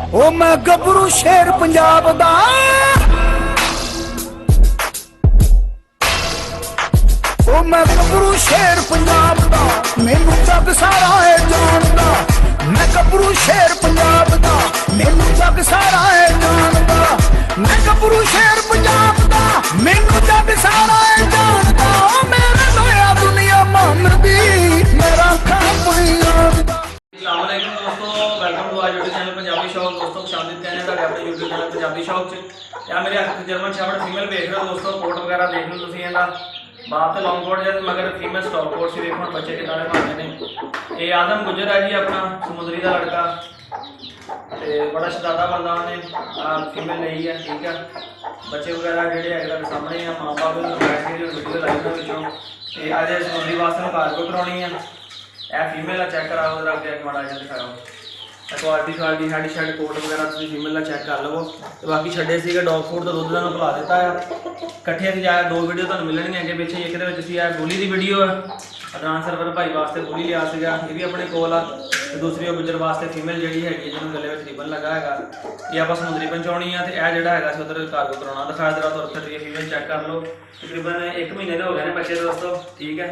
ओ मैं गबरू शेर पंजाब दा, ओ मैं गबरू शेर पंजाब दा, मैनू जग सारा है जानदा। मैं गबरू शेर पंजाब दा, मैनू जग सारा है जानदा। मैं गबरू शेर पंजाब दा, मैनू जग सारा है जानदा। ओ मेरे लोया दुनिया मानदी, मेरा खां पंजाब दा। अस्सलामुअलैकुम दोस्तों, welcome to our YouTube channel Punjabi शौक। दोस्तों शामिल कहने वाले अपने यूट्यूब चैनल पंजाबी शौक च या मेरे हथ जर्मन शैफर्ड फीमेल देख रहे हो दोस्तों। कोट वगैरह देख लो तुम इहदा बाप तो लॉन्ग कोट जैसे मगर फीमेल स्टॉक कोट से देखो बच्चे कितना मारते हैं। ये आदम गुजर है जी अपना समुद्री का लड़का, बड़ा शदादा बंदा उन्हें फीमेल नहीं है, ठीक है। बच्चे वगैरह जोड़े है सामने है, माँ बाप बैठ के वीडियो लाई पिछों अज समुद्री वास्ते कार को करानी है। यह फीमेल है, चेक कराओ रख के माड़ा जहा दिखाओ क्वालिटी शालिटी हैड शैड कोट वगैरह तुम फीमेल का चेक कर लवो। तो बाकी छड्डे से डॉग फूड का दुद्ध तुम पिला दिता है। कट्ठे से जाए दो वीडियो तुम मिलनी अगे पिछे। एक गोली की वीडियो है अदनान सरवर भाई वास्ते गोली लिया सगा, ये भी अपने कोल आ। दूसरी गुजर वास्ते फीमेल जी है जिन्होंने गले में रिबन लगा है, ये आप समुद्री पहुँचानी है। तो यह जोड़ा है उधर कार्गो कराना दिखाया जरा तुर फिर फीमेल चेक कर लो। तकरीबन 1 महीने के हो गए बच्चे दोस्तों, ठीक है।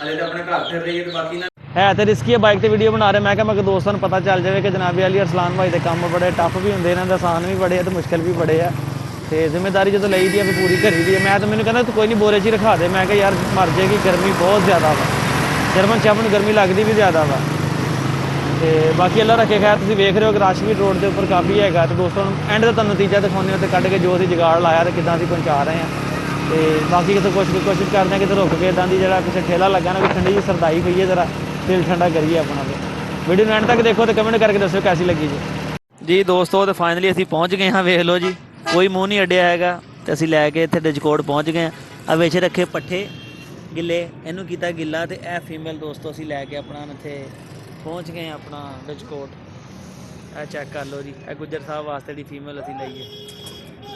हले तो अपने घर फिर रही है। तो बाकी है तो रिस्की है बाइक से वीडियो बना रहे। मैं क्या मैं दोस्तों को पता चल जाए कि जनाबे अली अरसलान भाई के काम बड़े टफ भी होंगे, इन्होंने आसान भी बड़े है तो मुश्किल भी बड़े है। तो जिम्मेदारी जो ली दी है पूरी करी दी है। मैं तो मैंने कहना तू कोई नहीं बोरे च रखा दे। मैं क्या यार मर जाएगी, गर्मी बहुत ज़्यादा वा, जर्मन शैफर्ड गर्मी लगती भी ज़्यादा वा। तो बाकी अल्लाह रखे खैर तुम वेख रहे हो कि रश भी रोड के उपर काफ़ी है। तो दोस्तों एंड तो तुम नतीजा दिखाने तो कढ़ के जो अभी जुगाड़ लाया तो किदा अभी पहुँचा रहे हैं। तो बाकी कितने कोशिश करते हैं कि रुक के इदा की जो पिछले ठेला लगा ना, ठंडी जी सरदाई पई है, जरा दिल ठंडा करिए अपना। तो वीडियो एंड तक देखो तो कमेंट करके दसो कैसी लगी जी दोस्तों। तो फाइनली असीं पहुँच गए हाँ, वेख लो जी कोई मूँह नहीं अड्डिया है। तो असीं लैके इत्थे डिजकोड पहुँच गए हैं। आ विच रखे पट्ठे गिले, इनू कीता गिला। तो यह फीमेल दोस्तों असीं लैके अपना इत्थे पहुँच गए अपना डिजकोड। यह चैक कर लो जी, यह गुजर साहब वास्ते जी फीमेल असीं लई है,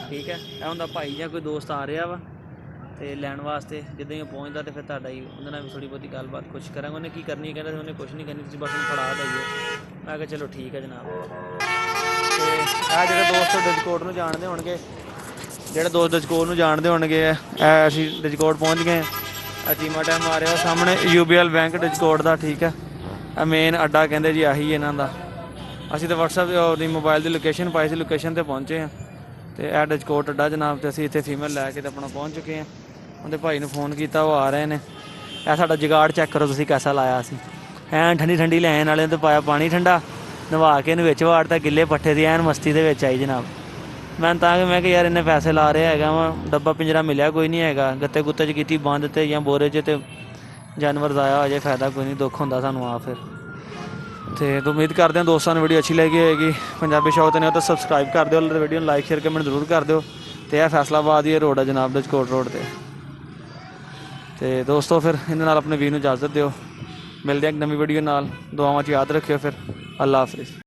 ठीक है। यह उनका भाई या कोई दोस्त आ रहा वा तो लैन वास्ते। जिद्दां ही पहुँचता तो फिर तुहाडा ही उन्होंने भी थोड़ी बहुती गलबात कुछ करांगे। उन्हें की करनी कहते उन्हें कुछ नहीं करनी, तुसीं बस उन्हें फड़ा दईओ। मैं कहा चलो ठीक है जनाब। तो यह जो दोस्त डिजकोड में जानते होंगे, जोड़े दोस्त डिजकोड में जानते होंगे, असीं डिजकोड पहुँच गए। चीमा टाइम आ रहा सामने UBL बैंक डिजकोड का, ठीक है। मेन अड्डा कहते जी आही इन्हों का। असीं तो WhatsApp की मोबाइल की लोकेशन पाई सी, लोकेशन पर पहुँचे हैं। तो यह डिजकोड अड्डा जनाब। तो असीं इत्थे फीमेल लैके तो अपना पहुँच चुके हैं। उनके भाई ने फोन किया, वो आ रहे हैं। यह साडा जुगाड़ चेक करो तुसीं कैसा लाया असीं। ऐन ठंडी ठंडी लैन वाले तो पाया पानी ठंडा, नवा के विच वाड़ता गिले पट्ठे की ऐन मस्ती के आई जनाब। मैं तां कि मैं कि यार इन्हें पैसे ला रहा है वहाँ, डब्बा पिंजरा मिलिया कोई नहीं है, गत्ते गुत्ते च की बंद तो या बोरे च तो जानवर जाया हो जाए फायदा कोई नहीं, दुख होंदा सानूं आ फिर। तो उम्मीद करते हैं दोस्तों ने वीडियो अच्छी लगी होगी। पंजाबी शौक तो नहीं हो तो सबसक्राइब कर दो, वीडियो लाइक शेयर कमेंट जरूर कर दो। तो यह फैसलाबाद ही रोड है जनाब डिजकोड रोड पर। तो दोस्तों फिर इन्हें अपने वीर को इजाजत दो, मिलते हैं एक नवी वीडियो नाल। दुआवां च याद रखियो फिर। अल्लाह हाफिज़।